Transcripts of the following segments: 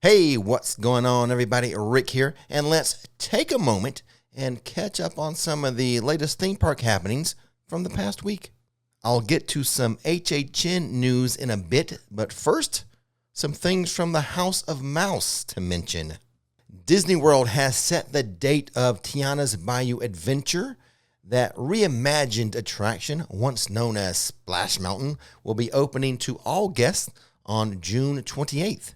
Hey, what's going on, everybody? Rick here, and let's take a moment and catch up on some of the latest theme park happenings from the past week. I'll get to some HHN news in a bit, but first, some things from the House of Mouse to mention. Disney World has set the date of Tiana's Bayou Adventure. That reimagined attraction, once known as Splash Mountain, will be opening to all guests on June 28th.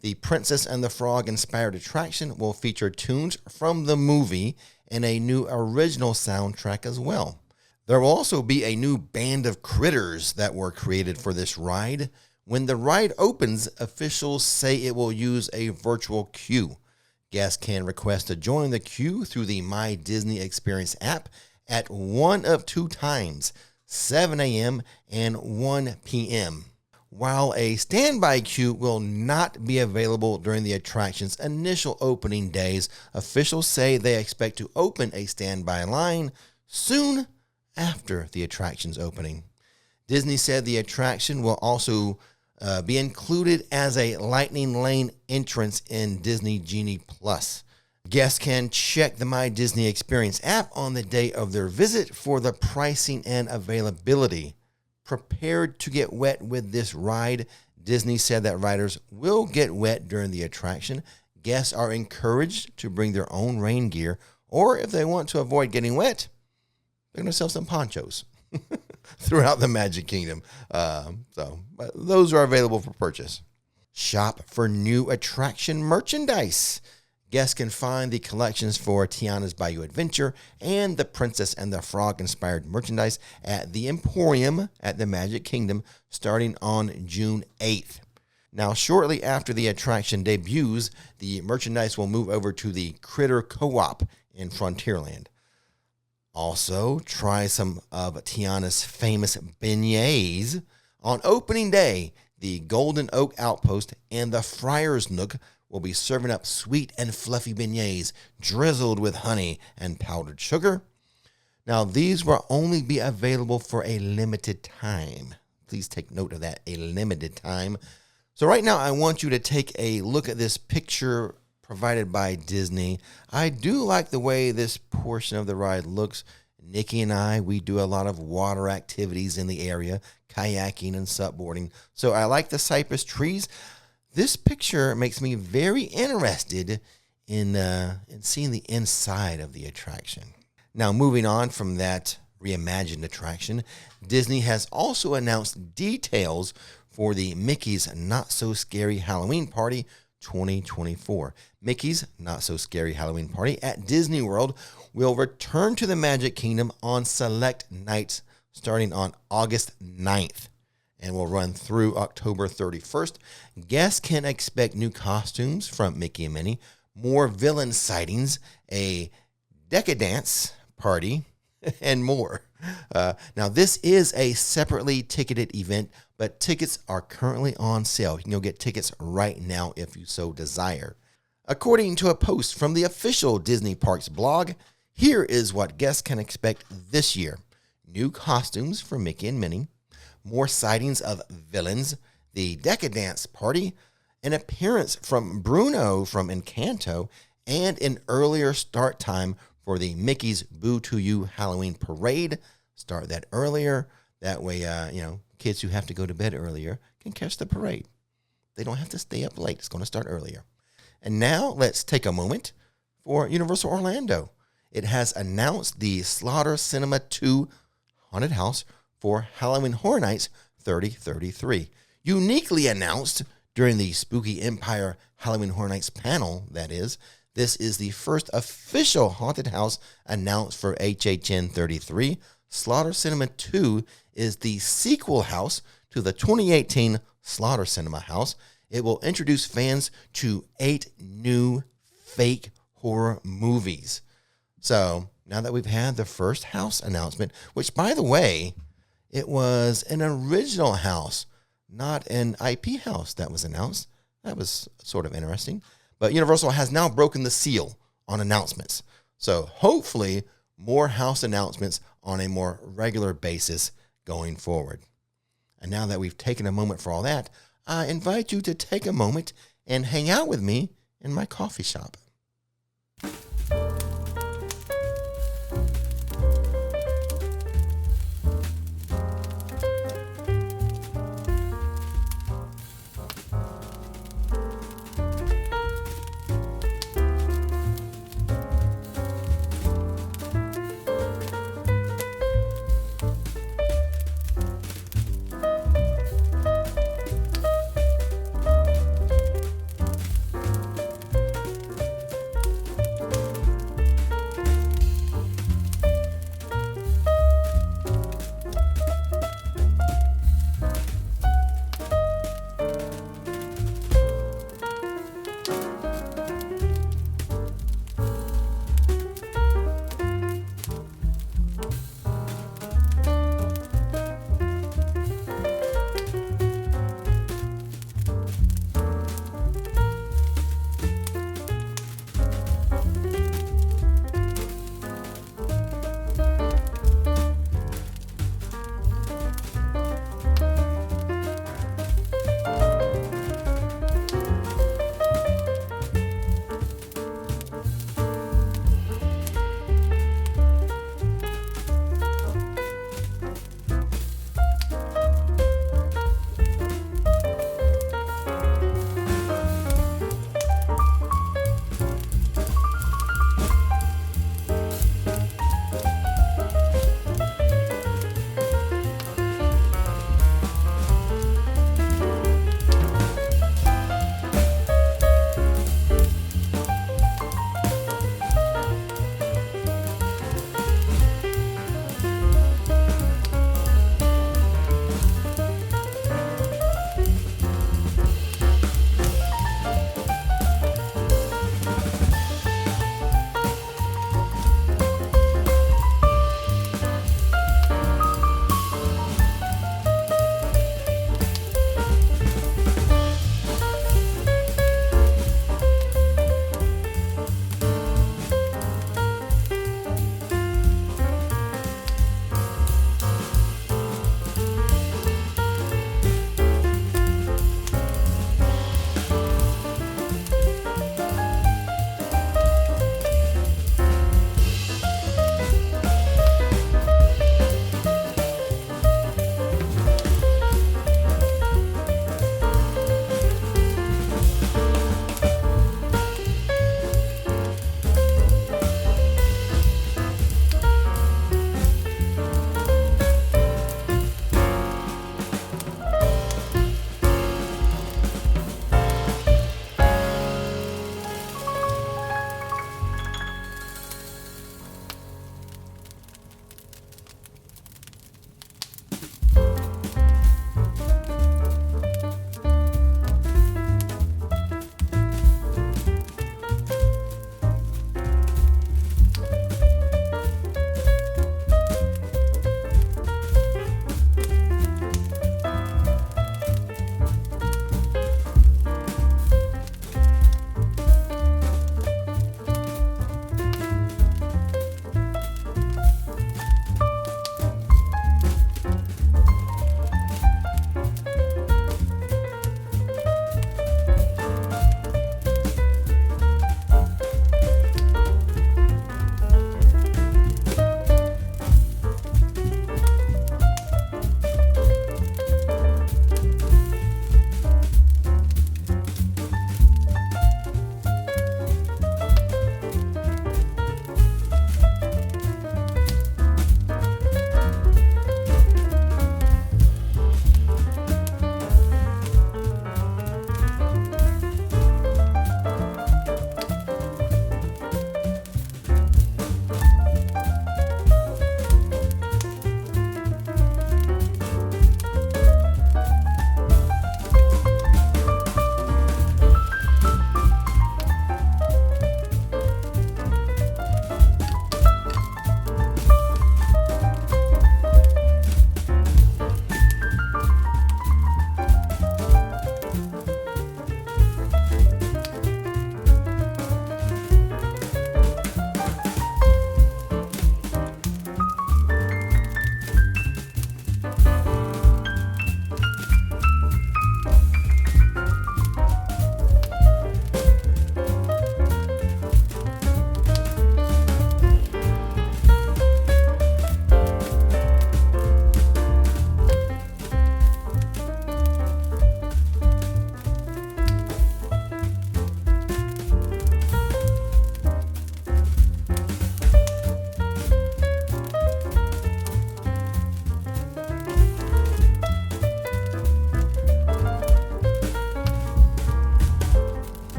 The Princess and the Frog inspired attraction will feature tunes from the movie and a new original soundtrack as well. There will also be a new band of critters that were created for this ride. When the ride opens, officials say it will use a virtual queue. Guests can request to join the queue through the My Disney Experience app at one of two times, 7 a.m. and 1 p.m. While a standby queue will not be available during the attraction's initial opening days, officials say they expect to open a standby line soon after the attraction's opening. Disney said the attraction will also be included as a Lightning Lane entrance in Disney Genie Plus. Guests can check the My Disney Experience app on the day of their visit for the pricing and availability. Prepared to get wet with this ride, Disney said that riders will get wet during the attraction. Guests are encouraged to bring their own rain gear, or if they want to avoid getting wet, they're going to sell some ponchos throughout the Magic Kingdom. But those are available for purchase. Shop for new attraction merchandise. Guests can find the collections for Tiana's Bayou Adventure and the Princess and the Frog inspired merchandise at the Emporium at the Magic Kingdom starting on June 8th. Now, shortly after the attraction debuts, the merchandise will move over to the Critter Co-op in Frontierland. Also, try some of Tiana's famous beignets. On opening day, the Golden Oak Outpost and the Friar's Nook will be serving up sweet and fluffy beignets drizzled with honey and powdered sugar. Now, these will only be available for a limited time. Please take note of that, a limited time. So right now, I want you to take a look at this picture provided by Disney. I do like the way this portion of the ride looks. Nikki and I, we do a lot of water activities in the area, kayaking and supboarding. So I like the cypress trees. This picture makes me very interested in seeing the inside of the attraction. Now, moving on from that reimagined attraction, Disney has also announced details for the Mickey's Not So Scary Halloween Party 2024. Mickey's Not So Scary Halloween Party at Disney World will return to the Magic Kingdom on select nights starting on August 9th. And will run through October 31st. Guests can expect new costumes from Mickey and Minnie, more villain sightings, a decadence party, and more. Now, this is a separately ticketed event, but tickets are currently on sale. You can go get tickets right now if you so desire. According to a post from the official Disney Parks blog, here is what guests can expect this year. New costumes for Mickey and Minnie, more sightings of villains, the Decadence Party, an appearance from Bruno from Encanto, and an earlier start time for the Mickey's Boo to You Halloween Parade. Start that earlier. That way, kids who have to go to bed earlier can catch the parade. They don't have to stay up late. It's going to start earlier. And now let's take a moment for Universal Orlando. It has announced the Slaughter Cinema 2 Haunted House for Halloween Horror Nights 3033. Uniquely announced during the Spooky Empire Halloween Horror Nights panel, that is, this is the first official haunted house announced for HHN 33. Slaughter Cinema 2 is the sequel house to the 2018 Slaughter Cinema house. It will introduce fans to 8 new fake horror movies. So, now that we've had the first house announcement, which, by the way, it was an original house, not an IP house that was announced. That was sort of interesting. But Universal has now broken the seal on announcements. So hopefully more house announcements on a more regular basis going forward. And now that we've taken a moment for all that, I invite you to take a moment and hang out with me in my coffee shop.